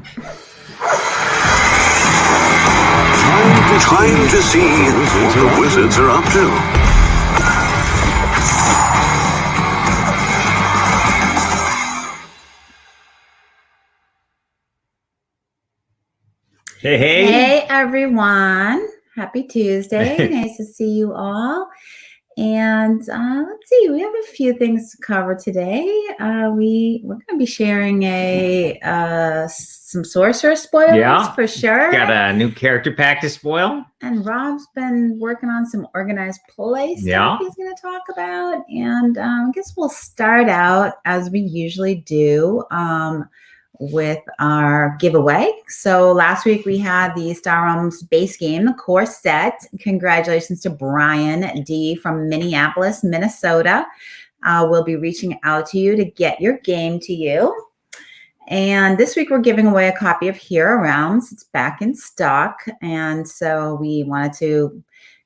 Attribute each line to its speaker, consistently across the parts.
Speaker 1: Time to see what the wizards are up to.
Speaker 2: Hey everyone. Happy Tuesday. Nice to see you all. And let's see, we have a few things to cover today. We're going to be sharing some Sorcerer spoilers for sure.
Speaker 3: Got a new character pack to spoil.
Speaker 2: And Rob's been working on some organized play stuff he's going to talk about. And I guess we'll start out as we usually do with our giveaway. So last week we had the Star Realms base game, the core set. Congratulations to Brian D from Minneapolis, Minnesota. We'll be reaching out to you to get your game to you. And this week we're giving away a copy of Hero Realms. It's back in stock. And so we wanted to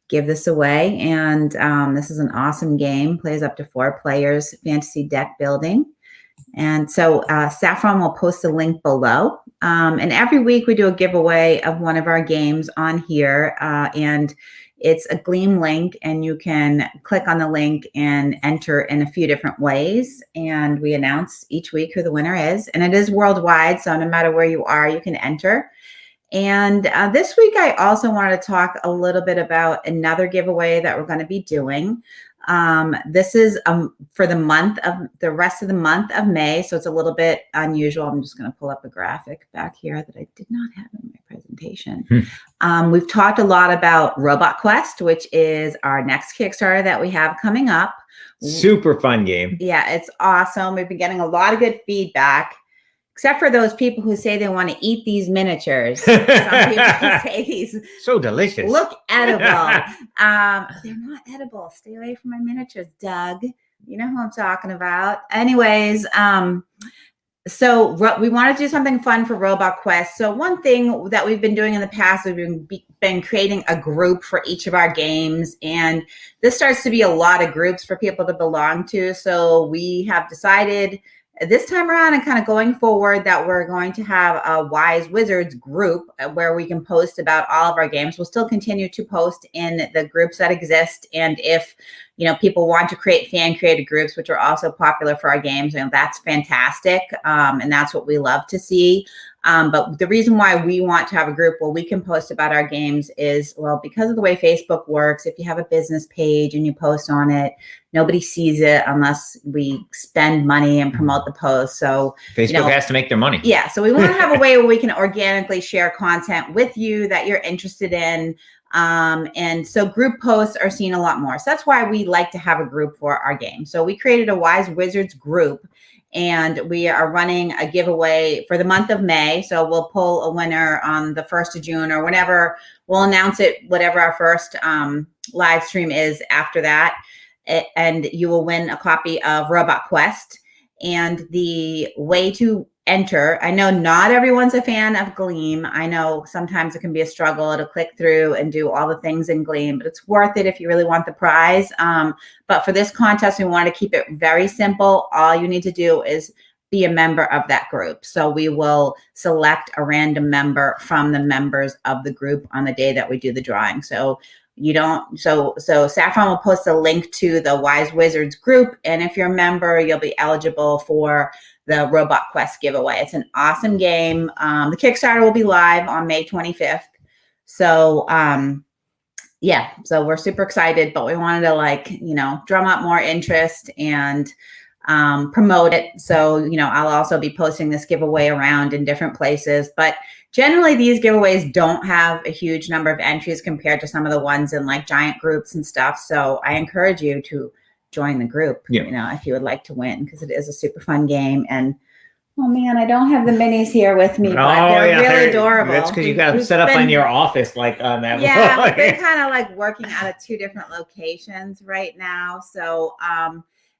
Speaker 2: give this away. And this is an awesome game. Plays up to 4 players, fantasy deck building. And so Saffron will post a link below. And every week we do a giveaway of one of our games on here. And it's a Gleam link, and you can click on the link and enter in a few different ways. And we announce each week who the winner is. And it is worldwide, so no matter where you are, you can enter. And this week I also wanted to talk a little bit about another giveaway that we're going to be doing. This is for the rest of the month of May. So it's a little bit unusual. I'm just going to pull up a graphic back here that I did not have in my presentation. We've talked a lot about Robot Quest, which is our next Kickstarter that we have coming up.
Speaker 3: Super fun game.
Speaker 2: Yeah, it's awesome. We've been getting a lot of good feedback. Except for those people who say they want to eat these miniatures. Some people say these
Speaker 3: so delicious.
Speaker 2: Look edible. They're not edible. Stay away from my miniatures, Doug. You know who I'm talking about. Anyways, so we want to do something fun for Robot Quest. So one thing that we've been doing in the past, we've been creating a group for each of our games. And this starts to be a lot of groups for people to belong to. So we have decided this time around and kind of going forward that we're going to have a Wise Wizards group where we can post about all of our games. We'll still continue to post in the groups that exist. And if, people want to create fan-created groups, which are also popular for our games, that's fantastic. And that's what we love to see. But the reason why we want to have a group where we can post about our games is, because of the way Facebook works. If you have a business page and you post on it, nobody sees it unless we spend money and promote the post. So
Speaker 3: Facebook has to make their money.
Speaker 2: Yeah. So we want to have a way where we can organically share content with you that you're interested in. And so group posts are seen a lot more. So that's why we like to have a group for our game. So we created a Wise Wizards group. And we are running a giveaway for the month of May. So we'll pull a winner on the 1st of June or whenever. We'll announce it, whatever our first live stream is after that. And you will win a copy of Robot Quest. And the way to enter, I know not everyone's a fan of Gleam. I know sometimes it can be a struggle to click through and do all the things in Gleam, but it's worth it if you really want the prize. But for this contest, we want to keep it very simple. All you need to do is be a member of that group. So we will select a random member from the members of the group on the day that we do the drawing. So Saffron will post a link to the Wise Wizards group. And if you're a member, you'll be eligible for the Robot Quest giveaway. It's an awesome game. The Kickstarter will be live on May 25th. So, so we're super excited, but we wanted to drum up more interest and promote it. So, I'll also be posting this giveaway around in different places, but generally these giveaways don't have a huge number of entries compared to some of the ones in giant groups and stuff. So I encourage you to join the group, if you would like to win, because it is a super fun game. And oh man, I don't have the minis here with me, but they're really adorable.
Speaker 3: That's because you got them set up in your office on that.
Speaker 2: Yeah, but they're kind of working out of 2 different locations right now. So,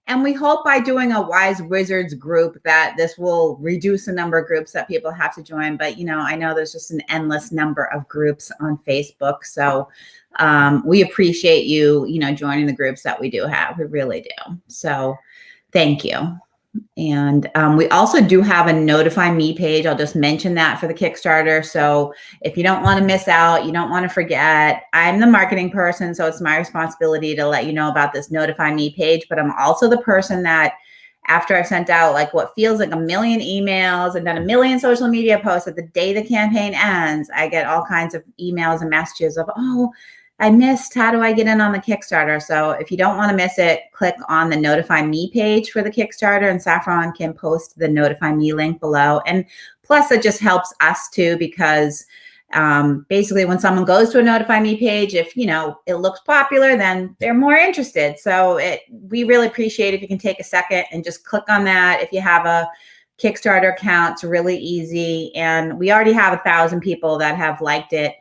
Speaker 2: and we hope by doing a Wise Wizards group that this will reduce the number of groups that people have to join. But, I know there's just an endless number of groups on Facebook. So we appreciate you, joining the groups that we do have. We really do. So thank you. And we also do have a Notify Me page. I'll just mention that for the Kickstarter. So if you don't want to miss out, you don't want to forget, I'm the marketing person, so it's my responsibility to let you know about this Notify Me page. But I'm also the person that, after I've sent out like what feels like a million emails and done a million social media posts, at the day the campaign ends, I get all kinds of emails and messages of, oh, I missed, how do I get in on the Kickstarter? So if you don't want to miss it, click on the Notify Me page for the Kickstarter, and Saffron can post the Notify Me link below. And plus it just helps us too, because basically when someone goes to a Notify Me page, if it looks popular, then they're more interested. So we really appreciate if you can take a second and just click on that. If you have a Kickstarter account, it's really easy. And we already have 1,000 people that have liked it.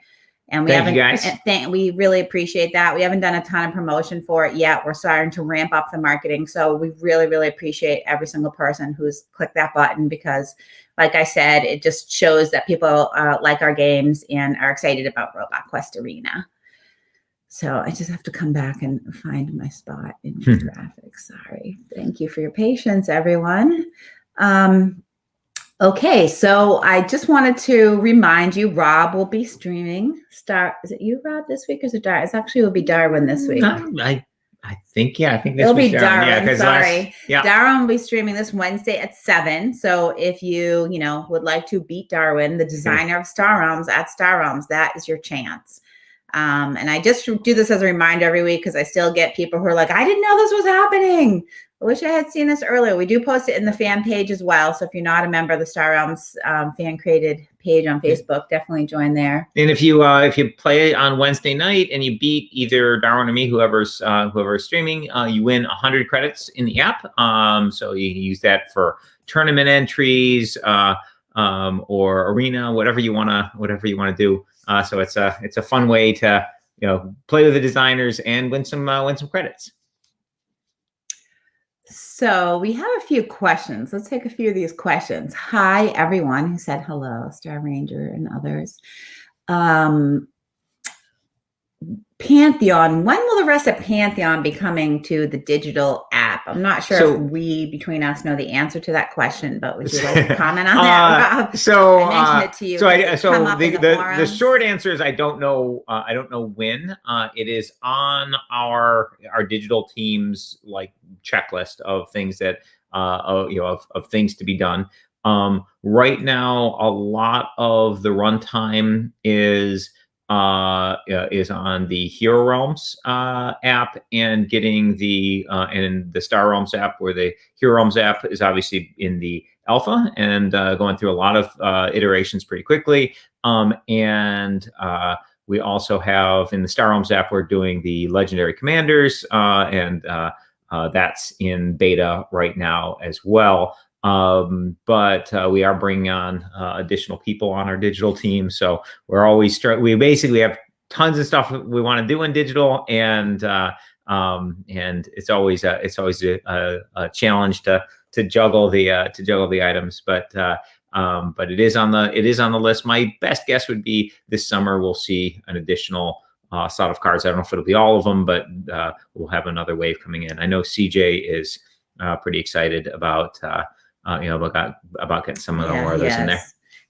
Speaker 2: And we we really appreciate that. We haven't done a ton of promotion for it yet. We're starting to ramp up the marketing. So we really, really appreciate every single person who's clicked that button, because like I said, it just shows that people like our games and are excited about Robot Quest Arena. So I just have to come back and find my spot in the graphics. Sorry. Thank you for your patience, everyone. Okay, so I just wanted to remind you, Rob will be streaming. Is it you, Rob, this week, or is it Darwin? It actually will be Darwin this week.
Speaker 3: I think this
Speaker 2: It'll be
Speaker 3: Darwin.
Speaker 2: Darwin. Sorry. Darwin will be streaming this Wednesday at 7. So if you would like to beat Darwin, the designer of Star Realms at Star Realms, that is your chance. And I just do this as a reminder every week, because I still get people who are like, I didn't know this was happening. I wish I had seen this earlier. We do post it in the fan page as well. So if you're not a member of the Star Realms fan created page on Facebook, definitely join there.
Speaker 3: And if you play on Wednesday night and you beat either Darwin or me, whoever's streaming, you win 100 credits in the app. So you can use that for tournament entries or arena, whatever you wanna do. So it's a fun way to play with the designers and win some credits.
Speaker 2: So we have a few questions. Let's take a few of these questions. Hi, everyone who said hello, Star Ranger and others. Pantheon, when will the rest of Pantheon be coming to the digital app? I'm not sure if we, between us, know the answer to that question, but would you like to comment on that, Rob? I mentioned it to you.
Speaker 3: The short answer is I don't know. I don't know when. It is on our digital team's checklist of things that of things to be done. Right now, a lot of the runtime is on the Hero Realms app, and getting the Star Realms app, where the Hero Realms app is obviously in the alpha and going through a lot of iterations pretty quickly. And we also have in the Star Realms app, we're doing the Legendary Commanders, and that's in beta right now as well. But we are bringing on additional people on our digital team, so we're always we basically have tons of stuff we want to do in digital, and it's always a challenge to juggle the items, but it is on the list. My best guess would be this summer we'll see an additional set of cards. I don't know if it'll be all of them, but we'll have another wave coming in. I know CJ is pretty excited about getting some of the more of those in there.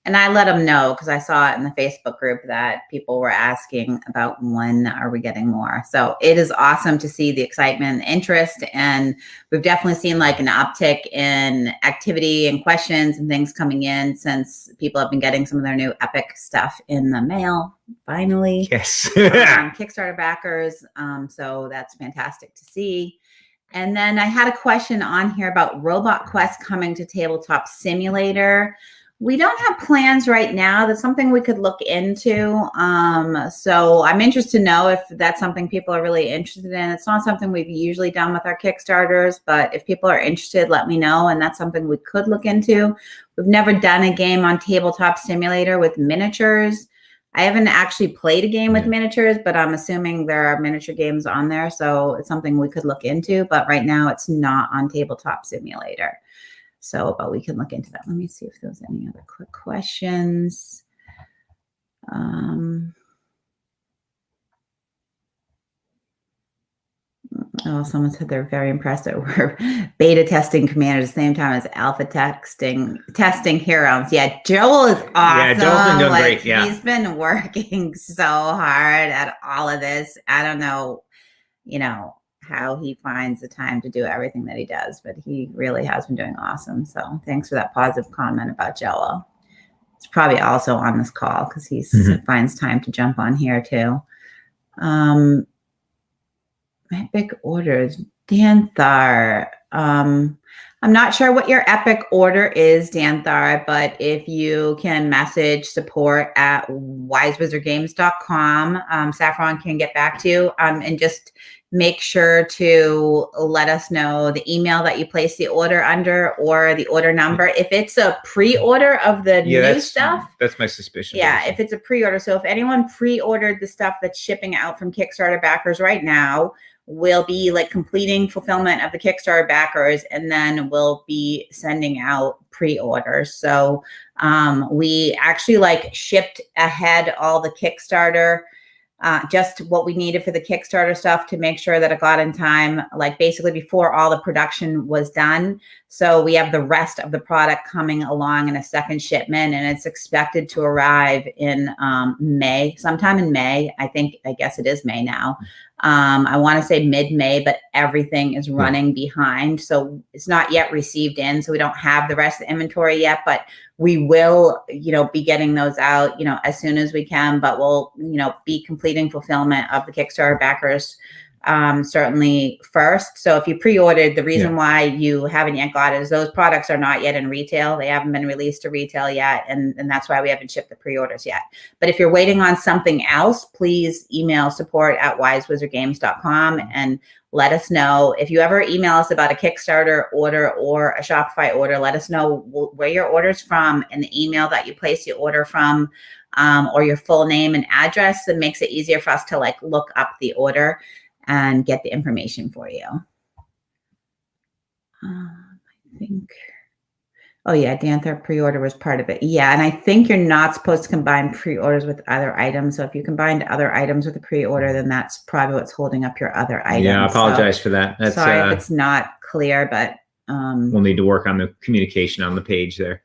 Speaker 2: And I let them know, because I saw it in the Facebook group that people were asking about when are we getting more. So it is awesome to see the excitement and interest. And we've definitely seen an uptick in activity and questions and things coming in since people have been getting some of their new epic stuff in the mail, finally.
Speaker 3: Yes.
Speaker 2: Kickstarter backers. So that's fantastic to see. And then I had a question on here about Robot Quest coming to Tabletop Simulator. We don't have plans right now. That's something we could look into. So I'm interested to know if that's something people are really interested in. It's not something we've usually done with our Kickstarters, but if people are interested, let me know. And that's something we could look into. We've never done a game on Tabletop Simulator with miniatures. I haven't actually played a game with miniatures, but I'm assuming there are miniature games on there. So it's something we could look into. But right now it's not on Tabletop Simulator. So, but we can look into that. Let me see if there's any other quick questions. Oh, someone said they're very impressed that we're beta testing Commander at the same time as alpha testing heroes. Yeah, Joel is awesome.
Speaker 3: Yeah, Joel's been doing great. Yeah,
Speaker 2: he's been working so hard at all of this. I don't know, how he finds the time to do everything that he does, but he really has been doing awesome. So thanks for that positive comment about Joel. It's probably also on this call because he finds time to jump on here too. Epic orders, Danthar. I'm not sure what your epic order is, Danthar, but if you can message support at wisewizardgames.com, Saffron can get back to you, and just make sure to let us know the email that you place the order under or the order number. If it's a pre-order of the new stuff.
Speaker 3: That's my suspicion.
Speaker 2: Yeah, if it's a pre-order. So if anyone pre-ordered the stuff that's shipping out from Kickstarter backers right now, we'll be like completing fulfillment of the Kickstarter backers, and then we'll be sending out pre-orders. So we actually shipped ahead all the Kickstarter, just what we needed for the Kickstarter stuff to make sure that it got in time, basically before all the production was done. So we have the rest of the product coming along in a second shipment, and it's expected to arrive in May, sometime in May. I guess it is May now. I want to say mid-May, but everything is running behind. So it's not yet received in. So we don't have the rest of the inventory yet, but we will, be getting those out, as soon as we can, but we'll, be completing fulfillment of the Kickstarter backers certainly first. So if you pre-ordered, the reason why you haven't yet got it is those products are not yet in retail. They haven't been released to retail yet. And that's why we haven't shipped the pre-orders yet. But if you're waiting on something else, please email support at wisewizardgames.com and let us know. If you ever email us about a Kickstarter order or a Shopify order, let us know where your order's from and the email that you place your order from, or your full name and address. That makes it easier for us to look up the order and get the information for you. I think, oh yeah, Danthar pre-order was part of it. Yeah, and I think you're not supposed to combine pre-orders with other items. So if you combined other items with a pre-order, then that's probably what's holding up your other items.
Speaker 3: Yeah, I apologize for that. That's,
Speaker 2: sorry if it's not clear, but
Speaker 3: we'll need to work on the communication on the page there.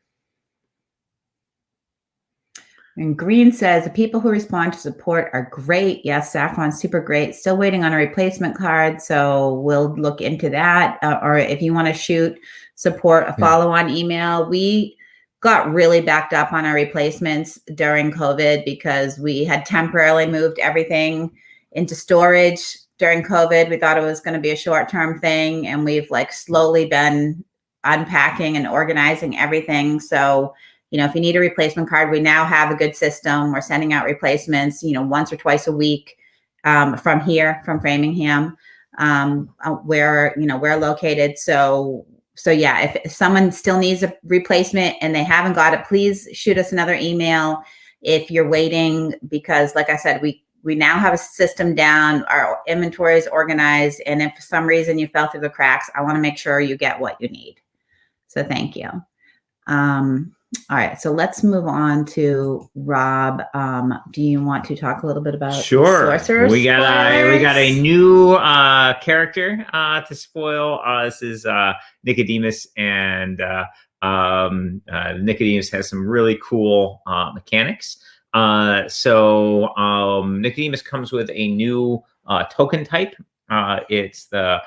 Speaker 2: And Green says, the people who respond to support are great. Yes, Saffron's super great. Still waiting on a replacement card, so we'll look into that. Or if you want to shoot support a follow-on email. We got really backed up on our replacements during COVID because we had temporarily moved everything into storage during COVID. We thought it was going to be a short-term thing, and we've slowly been unpacking and organizing everything. So if you need a replacement card, we now have a good system. We're sending out replacements, once or twice a week from here, from Framingham, where, we're located. So yeah, if someone still needs a replacement and they haven't got it, please shoot us another email if you're waiting, because like I said, we now have a system down, our inventory is organized. And if for some reason you fell through the cracks, I want to make sure you get what you need. So thank you. All right, so let's move on to Rob. Do you want to talk a little bit about Sorcerer?
Speaker 3: We got a new character to spoil. This is Nicodemus, and Nicodemus has some really cool mechanics. So Nicodemus comes with a new token type. It's the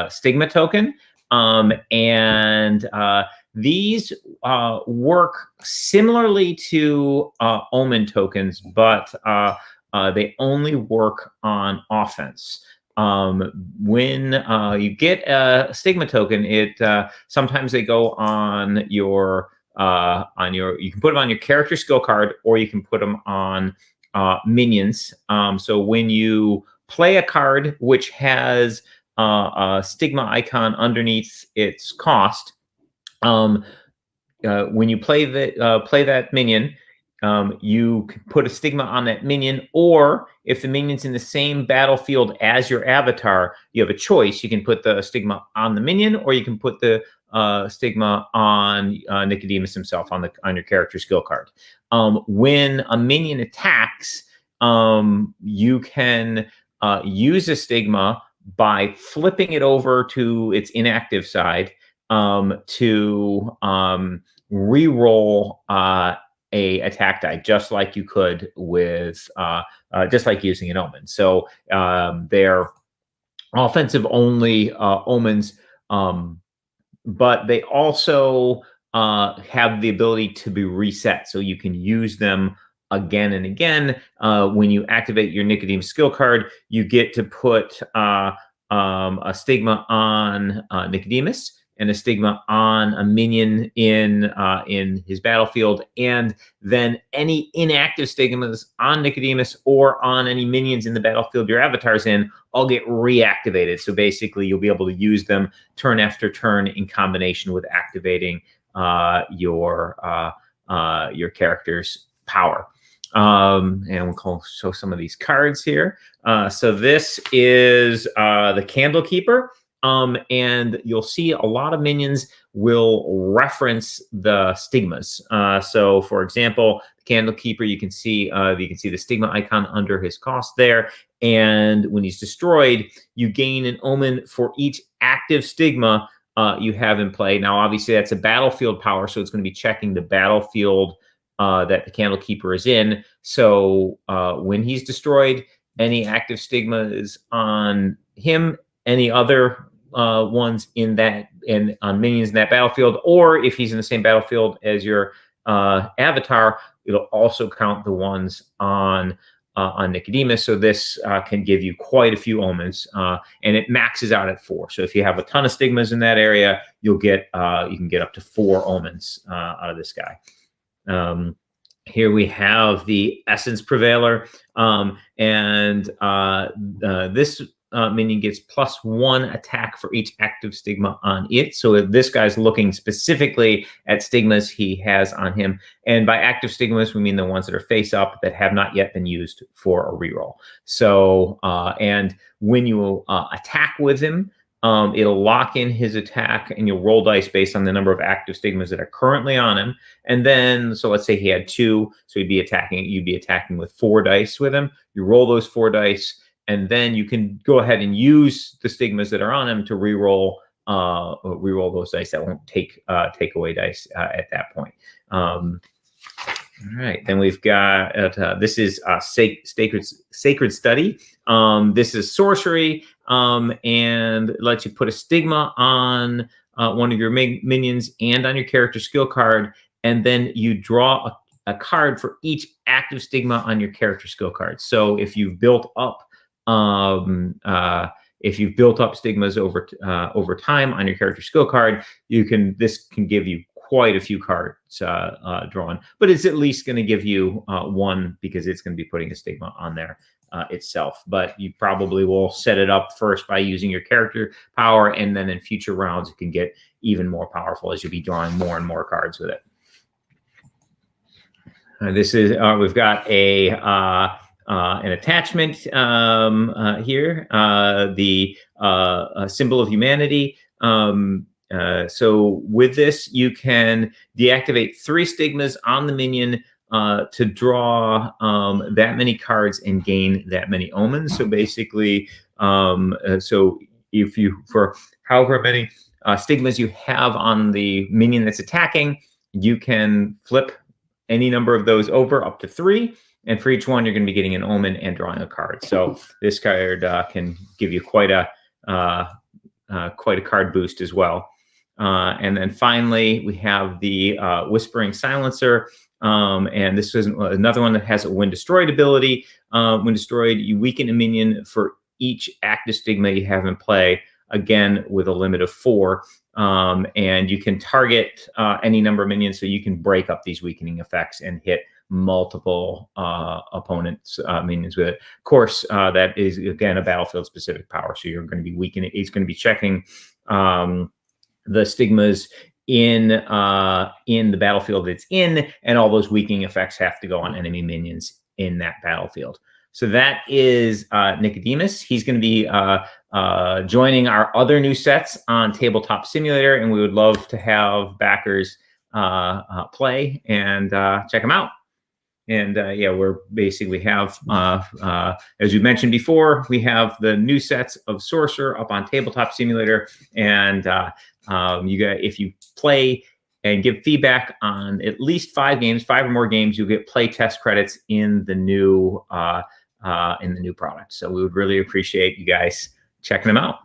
Speaker 3: Stigma token, and these work similarly to Omen tokens, but they only work on offense. When you get a Stigma token, it sometimes they go on your you can put them on your character skill card, or you can put them on minions. So when you play a card which has a Stigma icon underneath its cost, when you play that minion, you can put a Stigma on that minion, or if the minion's in the same battlefield as your avatar, you have a choice. You can put the Stigma on the minion, or you can put the Stigma on Nicodemus himself on your character skill card. When a minion attacks, you can use a Stigma, by flipping it over to its inactive side to re-roll a attack die, just like you could with just like using an omen. So they're offensive only omens, but they also have the ability to be reset, so you can use them again and again. When you activate your Nicodemus skill card, you get to put a stigma on Nicodemus and a stigma on a minion in his battlefield, and then any inactive stigmas on Nicodemus or on any minions in the battlefield your avatar's in all get reactivated. So basically, you'll be able to use them turn after turn in combination with activating your character's power. And we'll show some of these cards here. So this is the Candle Keeper. And you'll see a lot of minions will reference the stigmas. So, for example, the Candle Keeper, you can see the stigma icon under his cost there. And when he's destroyed, you gain an omen for each active stigma you have in play. Now, obviously, that's a battlefield power, so it's going to be checking the battlefield that the Candle Keeper is in. So when he's destroyed, any active stigma is on him. Any other ones on minions in that battlefield, or if he's in the same battlefield as your avatar, it'll also count the ones on Nicodemus. So this can give you quite a few omens, and it maxes out at 4. So if you have a ton of stigmas in that area, you can get up to 4 omens out of this guy. Here we have the Essence Prevailer, and this minion gets +1 attack for each active stigma on it. So if this guy's looking specifically at stigmas he has on him, and by active stigmas we mean the ones that are face up that have not yet been used for a reroll. So and when you attack with him, it'll lock in his attack, and you'll roll dice based on the number of active stigmas that are currently on him. And then, so let's say he had 2, so you'd be attacking with 4 dice with him. You roll those 4 dice, and then you can go ahead and use the stigmas that are on him to re-roll those dice. That won't take away dice at that point. All right, then we've got this is Sacred Study. This is sorcery, and lets you put a stigma on one of your minions and on your character skill card, and then you draw a card for each active stigma on your character skill card. So if you've built up stigmas over time on your character skill card, this can give you quite a few cards drawn, but it's at least going to give you 1 because it's going to be putting a stigma on there itself. But you probably will set it up first by using your character power, and then in future rounds it can get even more powerful as you'll be drawing more and more cards with it. This is we've got an attachment here, the symbol of humanity. So with this, you can deactivate 3 stigmas on the minion to draw that many cards and gain that many omens. So basically, so if you, for however many stigmas you have on the minion that's attacking, you can flip any number of those over up to 3. And for each one, you're going to be getting an omen and drawing a card. So this card can give you quite a card boost as well. And then finally, we have the Whispering Silencer. And this is another one that has a when destroyed ability. When destroyed, you weaken a minion for each active stigma you have in play, again, with a limit of 4. And you can target any number of minions, so you can break up these weakening effects and hit multiple opponents' minions with it. Of course, that is, again, a battlefield-specific power, so you're going to be weakening. It's going to be checking the stigmas in the battlefield it's in, and all those weakening effects have to go on enemy minions in that battlefield. So that is Nicodemus. He's going to be joining our other new sets on Tabletop Simulator, and we would love to have backers play and check them out. yeah, we're basically have, as we mentioned before, we have the new sets of Sorcerer up on Tabletop Simulator, and you got, if you play and give feedback on at least 5 or more games, you'll get play test credits in the new product. So we would really appreciate you guys checking them out.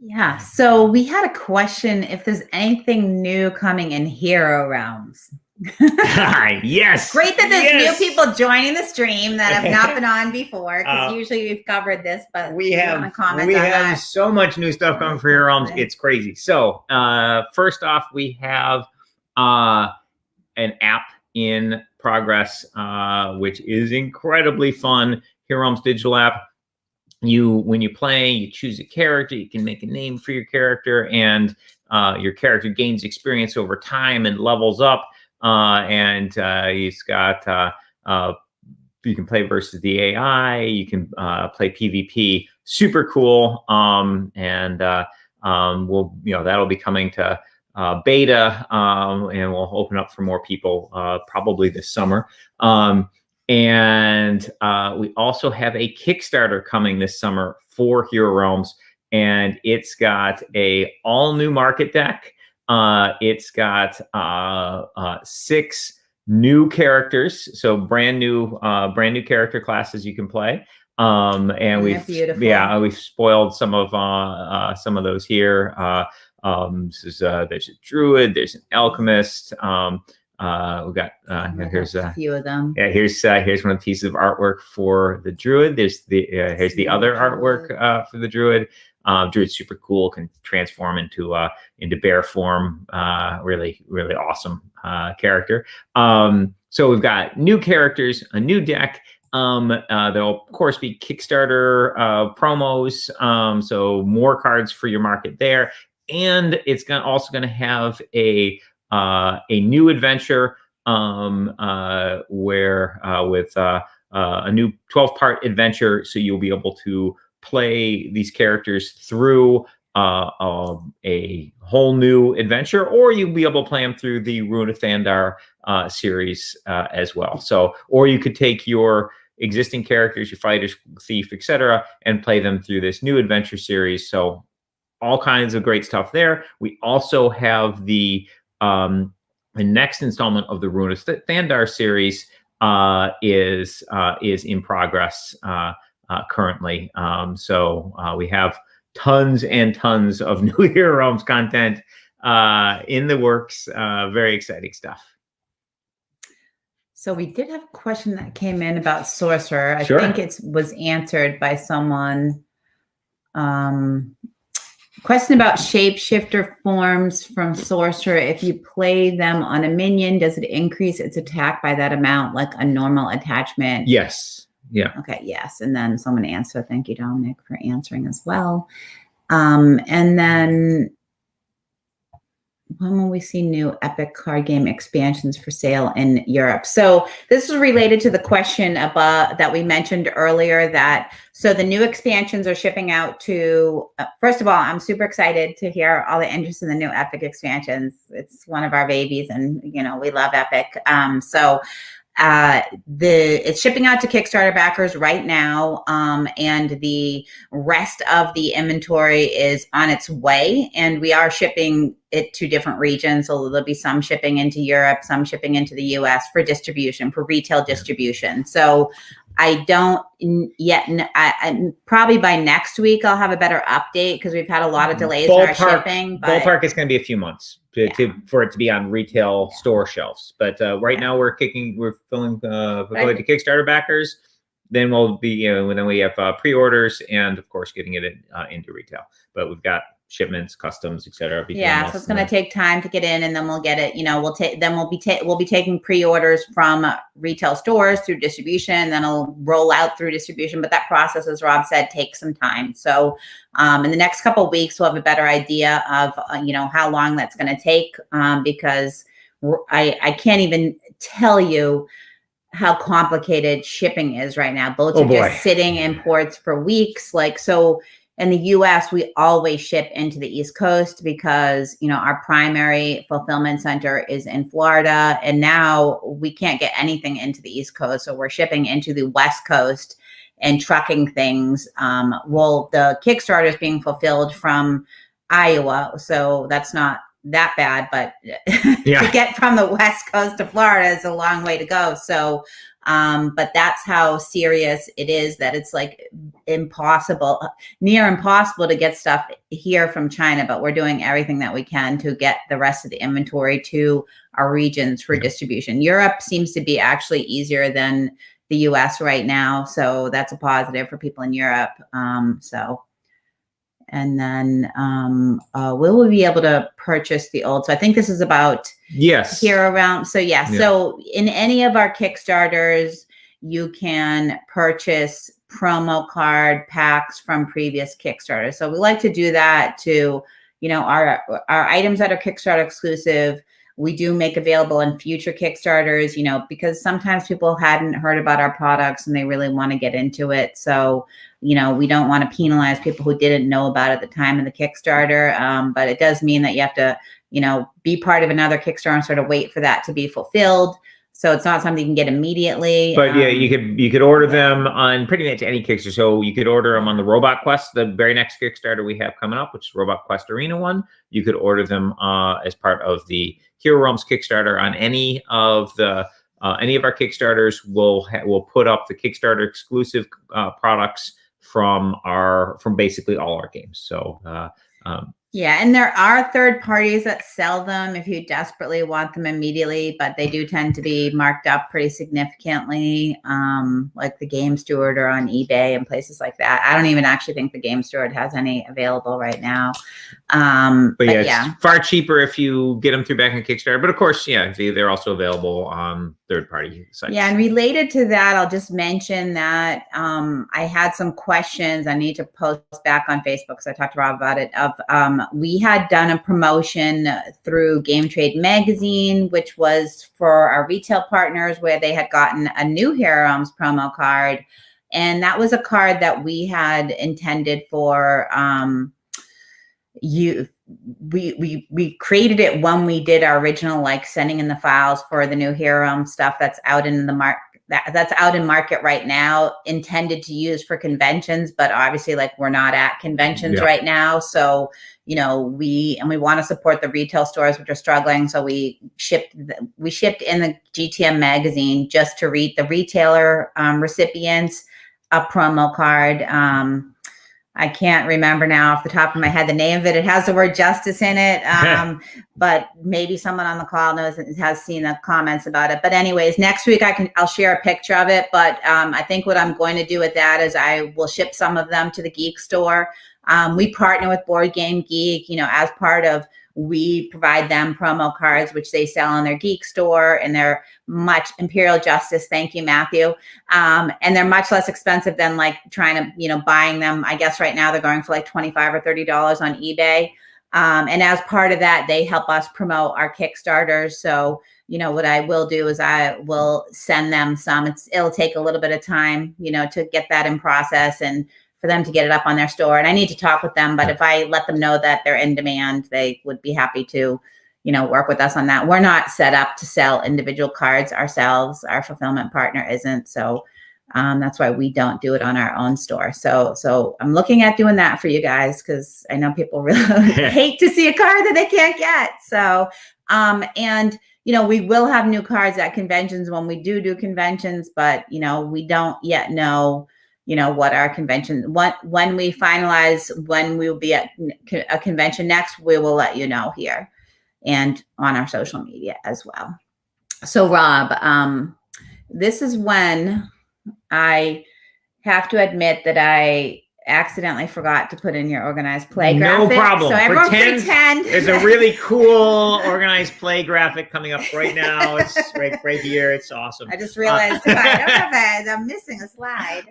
Speaker 2: Yeah. So we had a question if there's anything new coming in Hero Realms.
Speaker 3: Yes.
Speaker 2: Great that there's new people joining the stream that have not been on before, because usually we've covered this, but
Speaker 3: we have so much new stuff coming for Hero Realms. It's crazy. So first off, we have an app in progress, which is incredibly fun. Hero Realms digital app. When you play, you choose a character, you can make a name for your character, and your character gains experience over time and levels up. He's got you can play versus the AI, you can play PvP. Super cool. We'll, that'll be coming to beta, and we'll open up for more people probably this summer. We also have a Kickstarter coming this summer for Hero Realms, and it's got a all new market deck. It's got 6 new characters, so brand new character classes you can play. And we've spoiled some of those here. There's a druid, there's an alchemist. We got here's a few of them. Yeah, here's one of the pieces of artwork for the druid. Here's the other artwork for the druid. Druid's super cool, can transform into bear form. Really awesome character. So we've got new characters, a new deck. There'll of course be Kickstarter promos, so more cards for your market there, and it's also going to have a new adventure with a new 12-part adventure, so you'll be able to play these characters through a whole new adventure, or you'll be able to play them through the Ruin of Thandar series as well. So, or you could take your existing characters, your fighters, thief, etc., and play them through this new adventure series. So all kinds of great stuff there. We also have the next installment of the Ruin of Thandar series is in progress currently. So we have tons and tons of new Hero Realms content in the works. Very exciting stuff.
Speaker 2: So we did have a question that came in about Sorcerer. I think it was answered by someone. Question about shapeshifter forms from Sorcerer. If you play them on a minion, does it increase its attack by that amount, like a normal attachment?
Speaker 3: Yes. Yeah.
Speaker 2: Okay. Yes. And then someone answered. Thank you, Dominic, for answering as well. And then when will we see new Epic card game expansions for sale in Europe? So this is related to the question about that we mentioned earlier, that so the new expansions are shipping out to, first of all, I'm super excited to hear all the interest in the new Epic expansions. It's one of our babies, and we love Epic. It's shipping out to Kickstarter backers right now, and the rest of the inventory is on its way, and we are shipping it to different regions. So there'll be some shipping into Europe, some shipping into the US for distribution, for retail distribution. So I don't yet, probably by next week, I'll have a better update, because we've had a lot of delays in our shipping. But
Speaker 3: ballpark is going to be a few months for it to be on retail store shelves. But right now we're filling to Kickstarter backers. Then we'll be, then we have pre-orders, and of course getting it into retail. But we've got shipments, customs, etc.
Speaker 2: Yeah, so it's going to take time to get in, and then we'll get it. We'll be taking pre-orders from retail stores through distribution, and then it'll roll out through distribution. But that process, as Rob said, takes some time. So in the next couple of weeks, we'll have a better idea of how long that's going to take, because I can't even tell you how complicated shipping is right now. Boats are just sitting in ports for weeks. in the US, we always ship into the East Coast because, our primary fulfillment center is in Florida. And now we can't get anything into the East Coast. So we're shipping into the West Coast and trucking things. The Kickstarter is being fulfilled from Iowa. So that's not that bad, but to get from the West Coast to Florida is a long way to go. So, but that's how serious it is, that it's like near impossible to get stuff here from China, but we're doing everything that we can to get the rest of the inventory to our regions for distribution. Europe seems to be actually easier than the US right now. So that's a positive for people in Europe. And then will we be able to purchase the old? So I think this is about here around. So so in any of our Kickstarters, you can purchase promo card packs from previous Kickstarters. So we like to do that to, our items that are Kickstarter exclusive. We do make available in future Kickstarters, because sometimes people hadn't heard about our products and they really want to get into it. So, we don't want to penalize people who didn't know about it at the time of the Kickstarter. But it does mean that you have to, be part of another Kickstarter and sort of wait for that to be fulfilled. So it's not something you can get immediately.
Speaker 3: But you could order them on pretty much any Kickstarter. So you could order them on the Robot Quest, the very next Kickstarter we have coming up, which is Robot Quest Arena one. You could order them as part of the Hero Realms Kickstarter on any of our Kickstarters. We'll put up the Kickstarter exclusive products from basically all our games. So
Speaker 2: and there are third parties that sell them if you desperately want them immediately, but they do tend to be marked up pretty significantly, like the Game Steward or on eBay and places like that. I don't even actually think the Game Steward has any available right now. But it's far cheaper if you get them through back on Kickstarter. But of course, they're also available on third-party sites. Yeah, and related to that, I'll just mention that I had some questions I need to post back on Facebook because I talked to Rob about it. We had done a promotion through Game Trade Magazine, which was for our retail partners, where they had gotten a new Hero Realms promo card. And that was a card that we had intended for we created it when we did our original, like sending in the files for the new Hero Realms stuff that's out in the market. That's out in market right now, intended to use for conventions, but obviously like we're not at conventions right now. So, we want to support the retail stores which are struggling. So we shipped in the GTM magazine just to read the retailer recipients a promo card. I can't remember now off the top of my head the name of it. It has the word justice in it, but maybe someone on the call knows and has seen the comments about it. But anyways, next week I'll share a picture of it. But I think what I'm going to do with that is I will ship some of them to the Geek Store. We partner with Board Game Geek, as part of. We provide them promo cards, which they sell on their Geek Store, and they're much Imperial Justice. Thank you, Matthew. And they're much less expensive than like trying to, buying them. I guess right now they're going for like $25 or $30 on eBay. And as part of that, they help us promote our Kickstarters. So, what I will do is I will send them some. It'll take a little bit of time, to get that in process and for them to get it up on their store. And I need to talk with them, but if I let them know that they're in demand, they would be happy to, work with us on that. We're not set up to sell individual cards ourselves. Our fulfillment partner isn't. So that's why we don't do it on our own store. So I'm looking at doing that for you guys, because I know people really hate to see a card that they can't get. So, and we will have new cards at conventions when we do conventions, but, we don't yet know what our convention, when we finalize when we will be at a convention next, we will let you know here and on our social media as well. So Rob, this is when I have to admit that I accidentally forgot to put in your organized play graphic. No problem. So everyone pretend. There's a really cool organized play graphic coming up right now. It's right here. It's awesome. I just realized I don't have I'm missing a slide.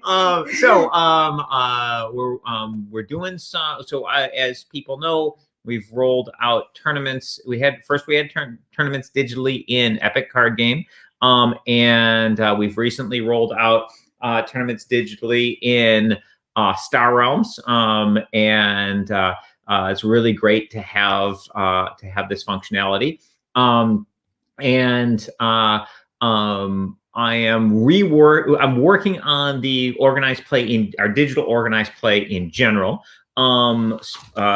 Speaker 2: We're doing some. So as people know, we've rolled out tournaments. We had tournaments digitally in Epic Card Game, and we've recently rolled out tournaments digitally in
Speaker 3: Star Realms, and it's really great to have this functionality. I'm working on the organized play in our digital organized play in general.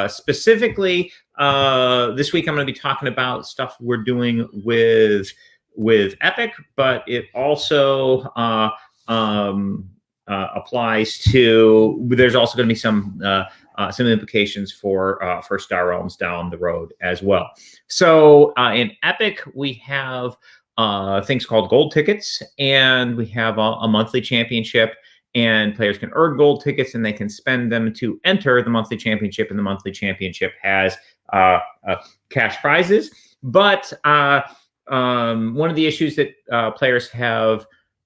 Speaker 3: Specifically, this week I'm going to be talking about stuff we're doing with Epic, but it also applies to. There's also going to be some implications for Star Realms down the road as well. So in Epic, we have things called gold tickets, and we have a monthly championship, and players can earn gold tickets and they can spend them to enter the monthly championship, and the monthly championship has cash prizes. But one of the issues that players have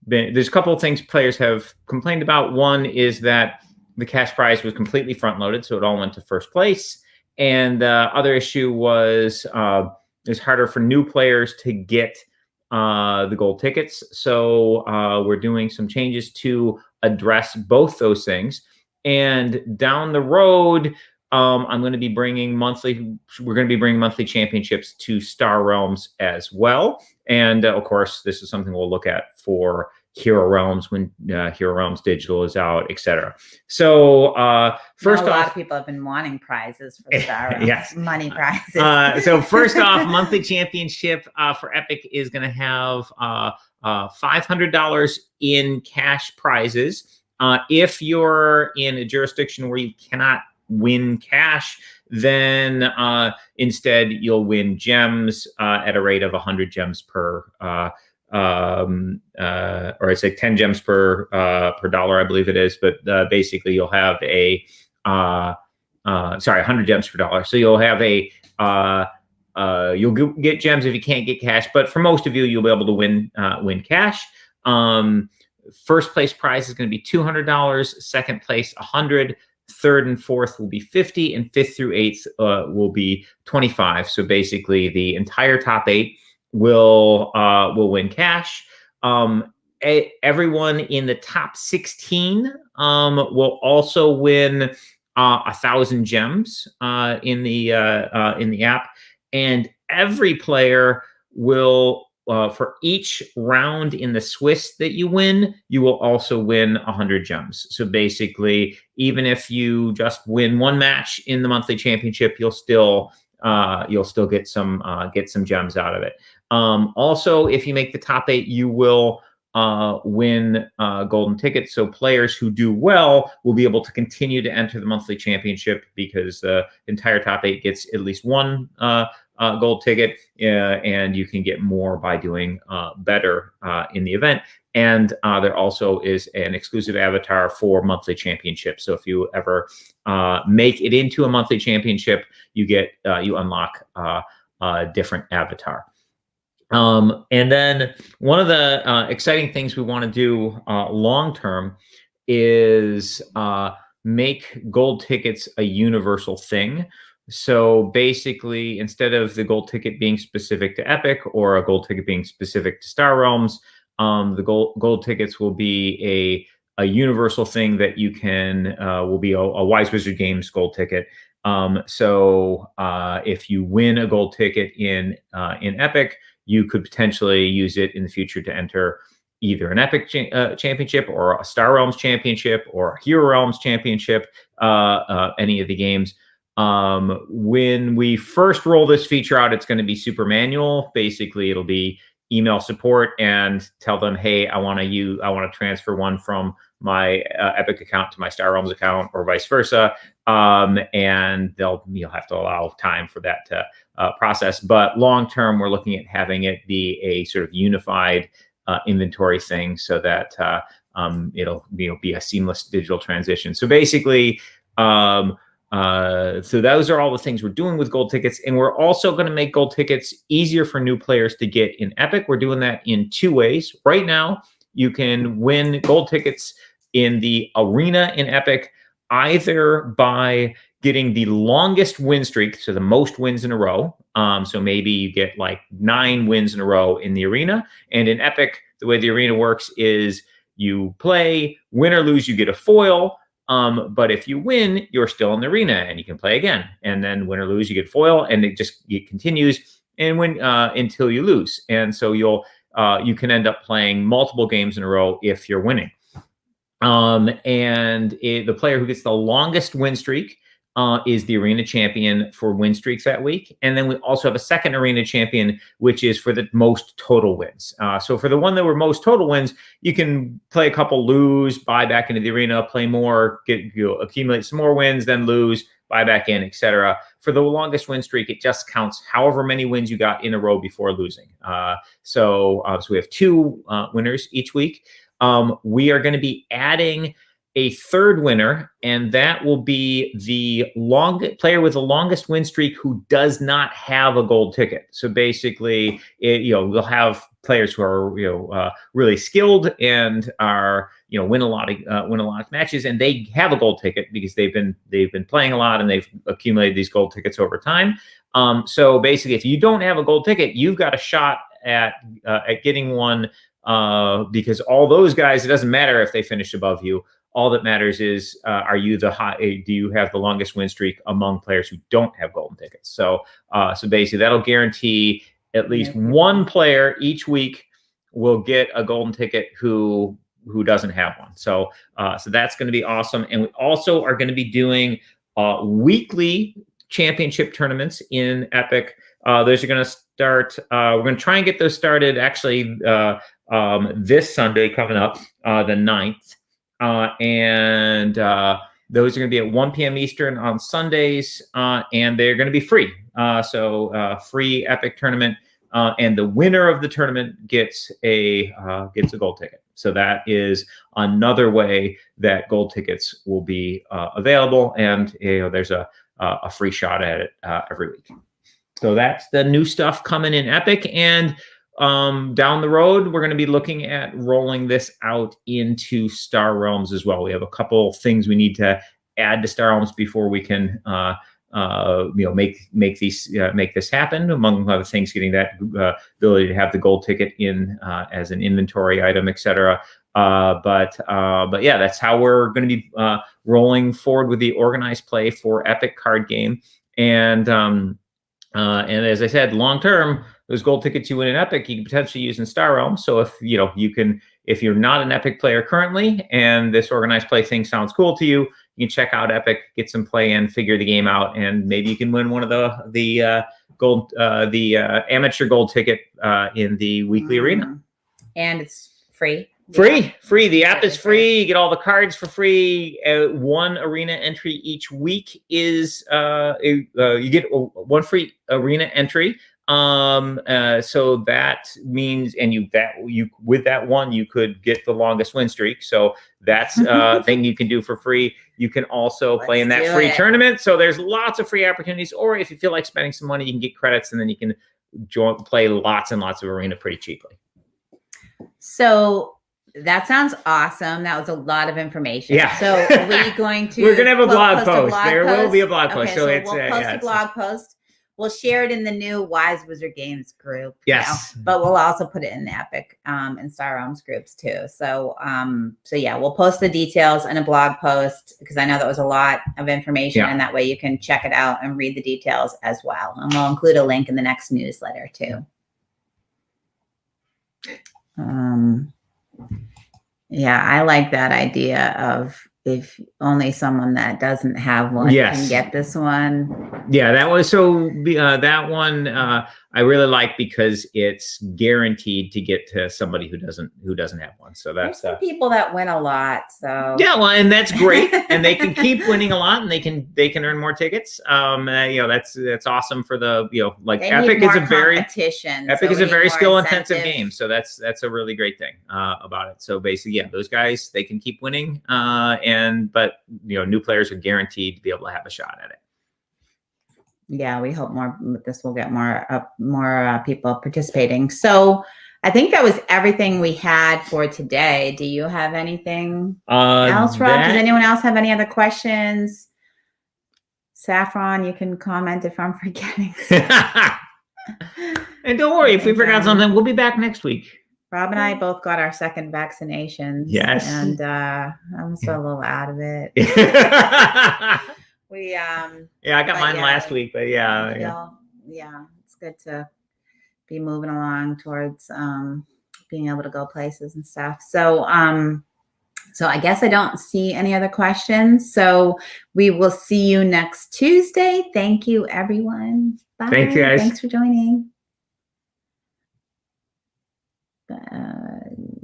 Speaker 3: there's a couple of things players have complained about. One is that the cash prize was completely front loaded, so it all went to first place. And the other issue was it's harder for new players to get the gold tickets. So we're doing some changes to address both those things. And down the road, I'm going to be bringing monthly championships to Star Realms as well. And of course, this is something we'll look at for Hero Realms when Hero Realms Digital is out, etc. So first off,
Speaker 2: a lot of people have been wanting prizes for Star Realms.
Speaker 3: Yes,
Speaker 2: money prizes.
Speaker 3: So first off, monthly championship for Epic is going to have $500 in cash prizes. If you're in a jurisdiction where you cannot win cash, then instead you'll win gems at a rate of 100 gems per or it's like 10 gems per dollar, I believe it is. But basically you'll have 100 gems per dollar. So you'll have you'll get gems if you can't get cash, but for most of you, you'll be able to win cash. First place prize is going to be $200, second place $100, third and fourth will be $50, and fifth through eighth will be $25. So basically the entire top 8 will win cash. Everyone in the top 16 will also win 1,000 gems in the app, and every player will for each round in the Swiss that you win, you will also win 100 gems. So basically, even if you just win one match in the monthly championship, you'll still get some gems out of it. Also, if you make the top 8, you will win golden tickets. So players who do well will be able to continue to enter the monthly championship because the entire top 8 gets at least one gold ticket, and you can get more by doing better in the event. And there also is an exclusive avatar for monthly championship. So if you ever make it into a monthly championship, you unlock a different avatar. And then one of the exciting things we want to do long term is make gold tickets a universal thing. So basically, instead of the gold ticket being specific to Epic or a gold ticket being specific to Star Realms, the gold tickets will be a universal thing that you can will be a Wise Wizard Games gold ticket. So if you win a gold ticket in Epic, you could potentially use it in the future to enter either an Epic championship or a Star Realms championship or a Hero Realms championship, any of the games. When we first roll this feature out, it's going to be super manual. Basically, it'll be email support and tell them, hey, I want to transfer one from my Epic account to my Star Realms account, or vice versa. And you'll have to allow time for that to process. But long term, we're looking at having it be a sort of unified inventory thing, so that it'll be a seamless digital transition. So basically, so those are all the things we're doing with gold tickets, and we're also going to make gold tickets easier for new players to get in Epic. We're doing that in 2 ways. Right now, you can win gold tickets in the arena in Epic, either by getting the longest win streak, so the most wins in a row. So maybe you get like 9 wins in a row in the arena. And in Epic, the way the arena works is you play, win or lose, you get a foil. But if you win, you're still in the arena and you can play again. And then win or lose, you get foil, and it continues and win until you lose. And so you can end up playing multiple games in a row if you're winning. The player who gets the longest win streak is the arena champion for win streaks that week. And then we also have a second arena champion, which is for the most total wins. So for the one that were most total wins, you can play a couple, lose, buy back into the arena, play more, accumulate some more wins, then lose, buy back in, etc. For the longest win streak, it just counts however many wins you got in a row before losing. So we have 2 winners each week. We are going to be adding a third winner, and that will be the player with the longest win streak who does not have a gold ticket. So basically, we'll have players who are really skilled and are win a lot of matches, and they have a gold ticket because they've been playing a lot and they've accumulated these gold tickets over time. So basically, if you don't have a gold ticket, you've got a shot at getting one. Because all those guys, it doesn't matter if they finish above you. All that matters is, do you have the longest win streak among players who don't have golden tickets? So basically that'll guarantee at least one player each week will get a golden ticket who doesn't have one. So that's going to be awesome. And we also are going to be doing weekly championship tournaments in Epic. Those are going to start. We're going to try and get those started actually this Sunday coming up, the 9th. And those are going to be at 1 p.m. Eastern on Sundays, and they're going to be free. So free Epic tournament, and the winner of the tournament gets a gold ticket. So that is another way that gold tickets will be available, and there's a free shot at it every week. So that's the new stuff coming in Epic. And down the road, we're going to be looking at rolling this out into Star Realms as well. We have a couple things we need to add to Star Realms before we can make this happen. Among other things, getting that ability to have the gold ticket in as an inventory item, etc. But yeah, that's how we're going to be rolling forward with the organized play for Epic card game. And as I said, long term, those gold tickets you win in Epic, you can potentially use in Star Realms. So if if you're not an Epic player currently and this organized play thing sounds cool to you, you can check out Epic, get some play in, figure the game out, and maybe you can win one of the amateur gold ticket in the weekly arena.
Speaker 2: And it's free.
Speaker 3: Free. The app is free. You get all the cards for free. One arena entry each week is you get one free arena entry. So that means, and with that one, you could get the longest win streak. So that's a thing you can do for free. You can also play in that free tournament. So there's lots of free opportunities. Or if you feel like spending some money, you can get credits, and then you can play lots and lots of arena pretty cheaply.
Speaker 2: So that sounds awesome. That was a lot of information.
Speaker 3: Yeah.
Speaker 2: So we're going to
Speaker 3: have a blog post. There will be a blog post.
Speaker 2: Okay, so we'll post a blog post. We'll share it in the new Wise Wizard Games group.
Speaker 3: Yes.
Speaker 2: But we'll also put it in the Epic and Star Realms groups too. So yeah, we'll post the details in a blog post, because I know that was a lot of information, and that way you can check it out and read the details as well. And we'll include a link in the next newsletter too. Yeah, I like that idea of if only someone that doesn't have one can get this one.
Speaker 3: Yeah, that was that one I really like, because it's guaranteed to get to somebody who doesn't have one. So that's
Speaker 2: some people that win a lot. So
Speaker 3: yeah, well, and that's great, and they can keep winning a lot, and they can earn more tickets. That's awesome for the Epic is a very skill intensive game. So that's a really great thing about it. So basically, those guys, they can keep winning, but new players are guaranteed to be able to have a shot at it.
Speaker 2: Yeah, we hope this will get more people participating. So I think that was everything we had for today. Do you have anything else, Rob? Does anyone else have any other questions? Saffron, you can comment if I'm forgetting.
Speaker 3: And don't worry, if we forgot something, we'll be back next week.
Speaker 2: Rob and I both got our second vaccinations.
Speaker 3: Yes.
Speaker 2: And I'm still a little out of it. We
Speaker 3: I got mine last week, but
Speaker 2: it's good to be moving along towards being able to go places and stuff. So I guess I don't see any other questions. So we will see you next Tuesday. Thank you, everyone. Bye.
Speaker 3: Thank you, guys.
Speaker 2: Thanks for joining. Bye.